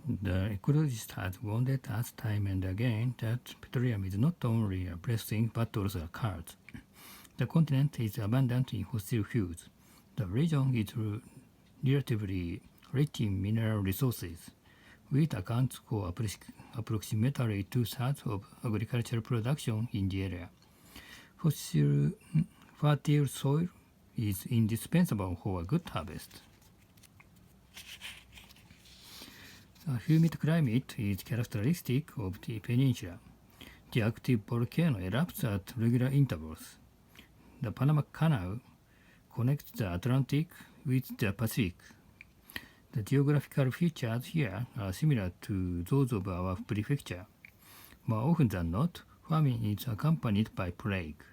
The ecologist has warned us time and again that petroleum is not only a blessing but also a curse. The continent is abundant in fossil fuels. The region is relatively rich in mineral resources. Wheat accounts for approximately two-thirds of agricultural production in the area. Fossil fertile soil is indispensable for a good harvest. A humid climate is characteristic of the peninsula. The active volcano erupts at regular intervals. The Panama Canal connects the Atlantic with the Pacific. The geographical features here are similar to those of our prefecture. More often than not, famine is accompanied by plague.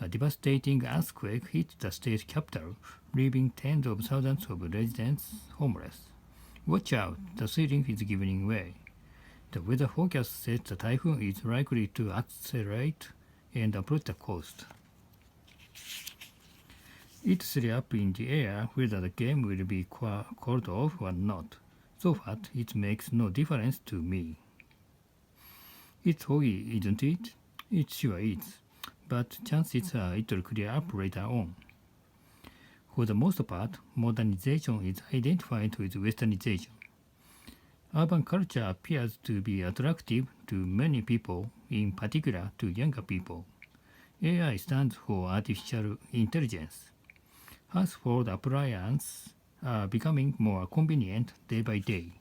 A devastating earthquake hit the state capital, leaving tens of thousands of residents homeless. Watch out, the ceiling is giving way. The weather forecast says the typhoon is likely to accelerate and approach the coast. It's still up in the air whether the game will be called off or not. So far, it makes no difference to me. It's foggy, isn't it? It sure is, but chances are it'll clear up later on. For the most part, modernization is identified with westernization. Urban culture appears to be attractive to many people, in particular to younger people. AI stands for artificial intelligence. Household appliances are becoming more convenient day by day.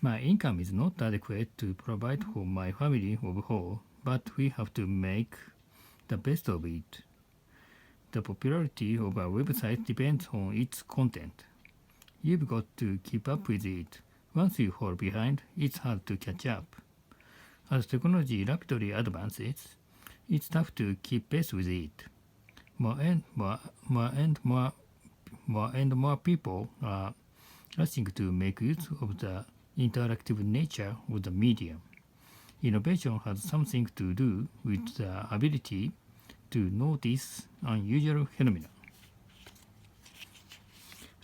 My income is not adequate to provide for my family of four, but we have to make the best of it. The popularity of a website depends on its content. You've got to keep up with it. Once you fall behind, it's hard to catch up. As technology rapidly advances, it's tough to keep pace with it. More and more people are rushing to make use of the interactive nature of the medium. Innovation has something to do with the ability to notice unusual phenomena.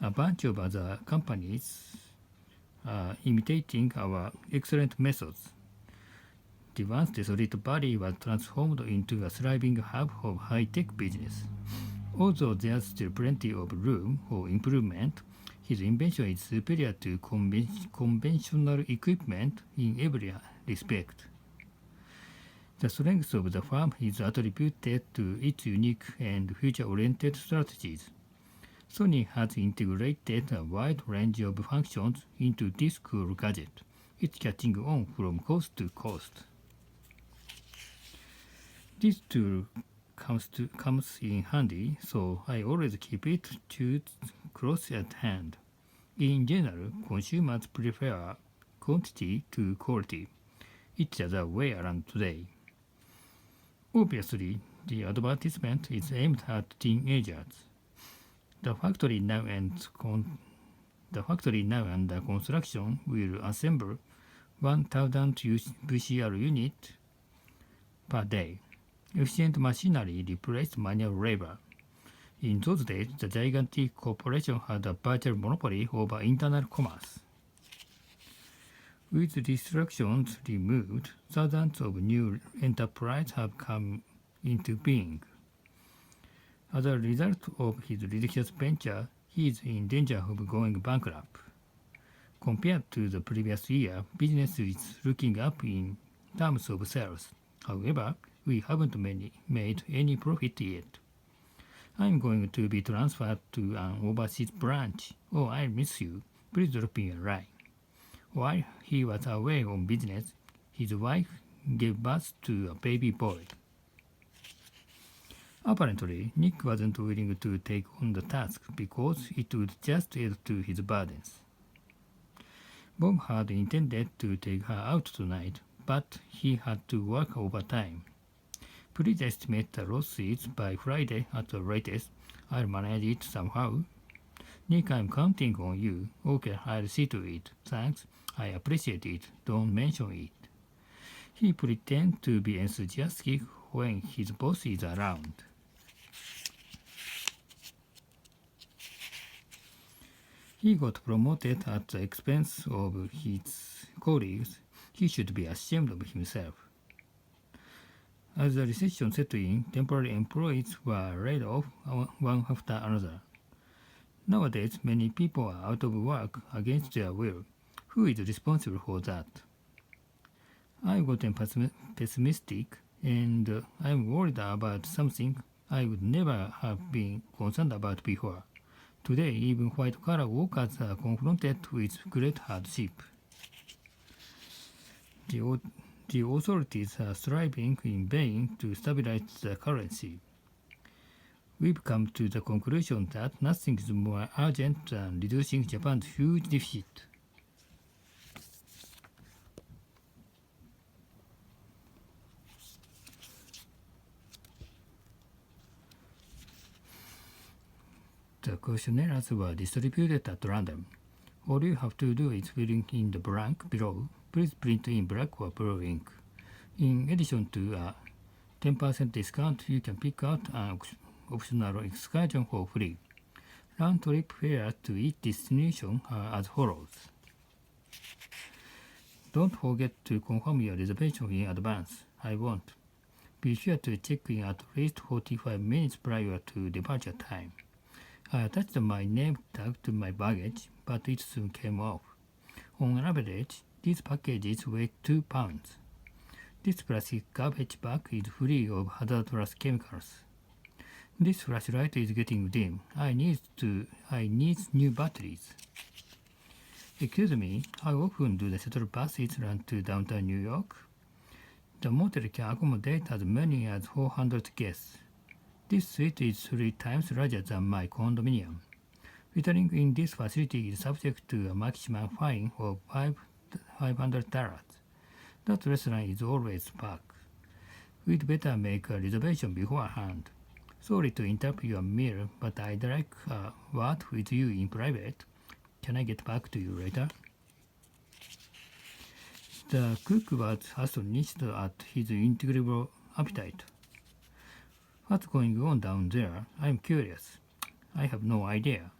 A bunch of other companies are imitating our excellent methods. The once desolate valley was transformed into a thriving hub of high-tech business. Although there's still plenty of room for improvement, his invention is superior to conventional equipment in every respect. The strength of the firm is attributed to its unique and future-oriented strategies. Sony has integrated a wide range of functions into this cool gadget. It's catching on from coast to coast. This tool comes in handy, so I always keep it close at hand. In general, consumers prefer quantity to quality. It's the other way around today. Obviously, the advertisement is aimed at teenagers. The factory now under construction will assemble 1,000 bushel units per day. Efficient machinery replaced manual labor. In those days, the gigantic corporation had a virtual monopoly over internal commerce. With restrictions removed, thousands of new enterprises have come into being. As a result of his ridiculous venture, he is in danger of going bankrupt. Compared to the previous year, business is looking up in terms of sales. However, we haven't made any profit yet. I'm going to be transferred to an overseas branch. Oh, I miss you. Please drop me a line. While he was away on business, his wife gave birth to a baby boy. Apparently, Nick wasn't willing to take on the task because it would just add to his burdens. Bob had intended to take her out tonight, but he had to work overtime. Please estimate the losses by Friday at the latest. I'll manage it somehow. Nick, I'm counting on you. Okay, I'll see to it. Thanks. I appreciate it. Don't mention it. He pretends to be enthusiastic when his boss is around. he got promoted at the expense of his colleagues. He should be ashamed of himself. As the recession set in, temporary employees were laid off one after another. Nowadays, many people are out of work against their will. Who is responsible for that? I got pessimistic, and I'm worried about something I would never have been concerned about before. Today, even white-collar workers are confronted with great hardship. The authorities are striving in vain to stabilize the currency. We've come to the conclusion that nothing is more urgent than reducing Japan's huge deficit. The questionnaires were distributed at random. All you have to do is fill in the blank below. Please print in black or blue ink. In addition to a 10% discount, you can pick out an optional excursion for free. Round-trip fares to each destination are as follows. Don't forget to confirm your reservation in advance. I won't. Be sure to check in at least 45 minutes prior to departure time. I attached my name tag to my baggage, but it soon came off. On average, these packages weigh 2 pounds. This plastic garbage bag is free of hazardous chemicals. This flashlight is getting dim. I need new batteries. Excuse me, how often do the shuttle buses run to downtown New York? The motel can accommodate as many as 400 guests. This suite is 3 times larger than my condominium. Littering in this facility is subject to a maximum fine of $500. That restaurant is always packed. We'd better make a reservation beforehand. Sorry to interrupt your meal, but I'd like a word with you in private. Can I get back to you later? The cook was astonished at his incredible appetite. What's going on down there? I'm curious. I have no idea.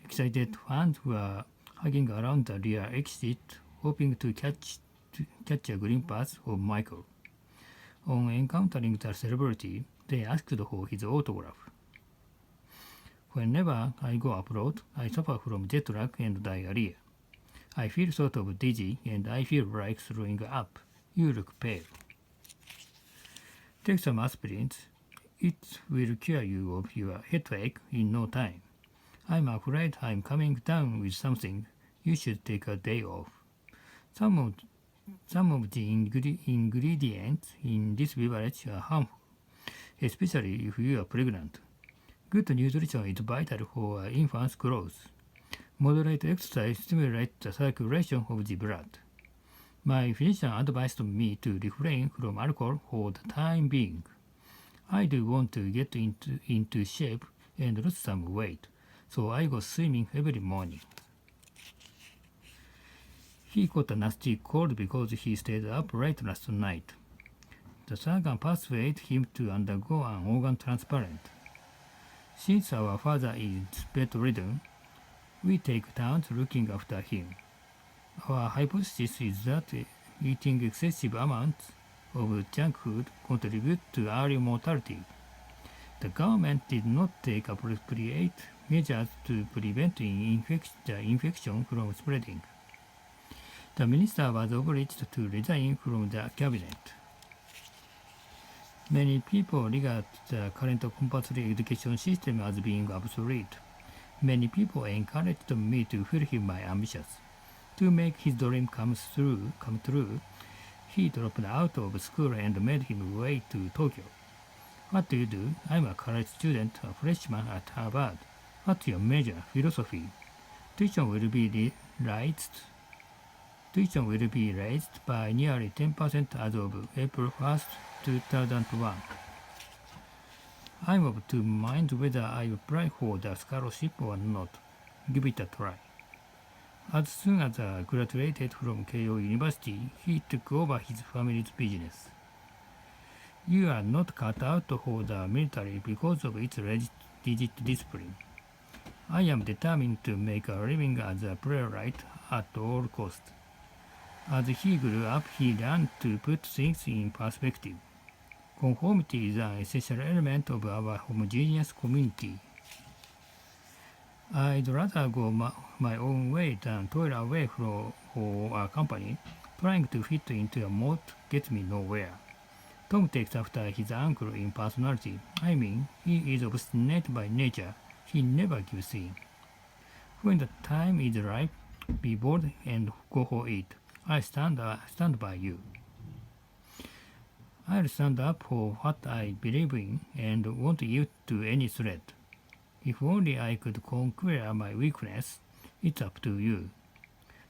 Excited fans were hugging around the rear exit, hoping to catch a glimpse of Michael. On encountering the celebrity, they asked for his autograph. Whenever I go abroad, I suffer from jet lag and diarrhea. I feel sort of dizzy and I feel like throwing up. You look pale. Take some aspirins. It will cure you of your headache in no time. I'm afraid I'm coming down with something. You should take a day off. Some of the ingredients in this beverage are harmful, especially if you are pregnant. Good nutrition is vital for an infant's growth. Moderate exercise stimulates the circulation of the blood. My physician advised me to refrain from alcohol for the time being. I do want to get into shape and lose some weight, so I go swimming every morning. He caught a nasty cold because he stayed up late last night. The surgeon persuaded him to undergo an organ transplant. Since our father is bedridden, we take turns looking after him. Our hypothesis is that eating excessive amounts of junk food contributes to early mortality. The government did not take appropriate measures to prevent the infection from spreading. The minister was obliged to resign from the cabinet. Many people regard the current compulsory education system as being obsolete. Many people encouraged me to fulfill my ambitions. To make his dream come true, he dropped out of school and made his way to Tokyo. What do you do? I'm a college student, a freshman at Harvard. What's your major? Philosophy. Tuition will be raised by nearly 10% as of April 1st, 2001. I'm of two minds whether I apply for the scholarship or not. Give it a try. As soon as I graduated from Keio University, he took over his family's business. You are not cut out for the military because of its rigid discipline. I am determined to make a living as a playwright at all costs. As he grew up, he learned to put things in perspective. Conformity is an essential element of our homogeneous community. I'd rather go my own way than toil away for a company. Trying to fit into a mold gets me nowhere. Tom takes after his uncle in personality. I mean, he is obstinate by nature. He never gives in. When the time is ripe, be bold and go for it. I stand by you. I'll stand up for what I believe in and won't yield to any threat. If only I could conquer my weakness. It's up to you.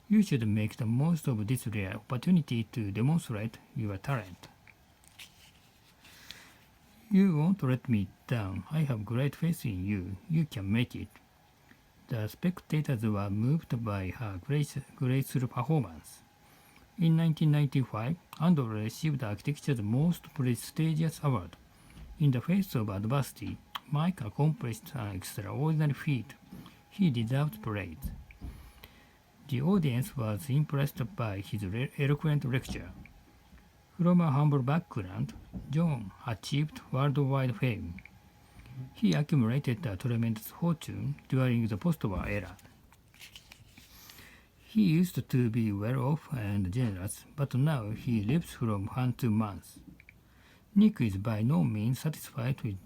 You should make the most of this rare opportunity to demonstrate your talent. You won't let me down. I have great faith in you. You can make it. The spectators were moved by her graceful performance. In 1995, Andor received architecture's most prestigious award. In the face of adversity, Mike accomplished an extraordinary feat. He deserved praise. The audience was impressed by his eloquent lecture. From a humble background, John achieved worldwide fame. He accumulated a tremendous fortune during the post-war era. He used to be well-off and generous, but now he lives from hand to mouth. Nick is by no means satisfied with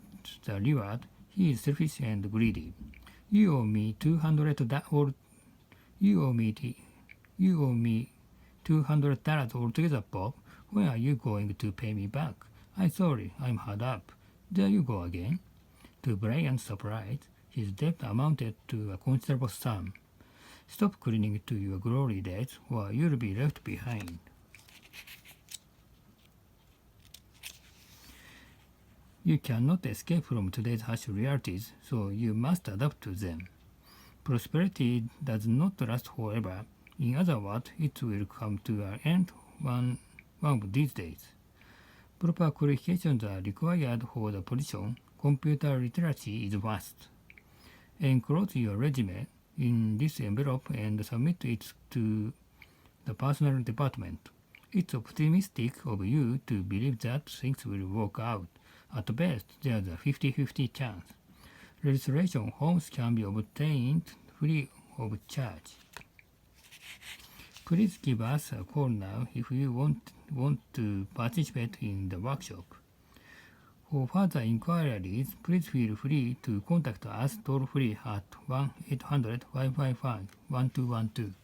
the reward. He is selfish and greedy. You owe me $200 altogether, Bob. When are you going to pay me back? I'm sorry, I'm hard up. There you go again. To Brian's surprise, his debt amounted to a considerable sum. Stop clinging to your glory days, or you'll be left behind. You cannot escape from today's harsh realities, so you must adapt to them. Prosperity does not last forever. In other words, it will come to an end one of these days. Proper qualifications are required for the position. Computer literacy is must. Enclose your resume in this envelope and submit it to the personnel department. It's optimistic of you to believe that things will work out. At best, there's a 50-50 chance. Registration forms can be obtained free of charge. Please give us a call now if you want to participate in the workshop. For further inquiries, please feel free to contact us toll-free at 1-800-555-1212.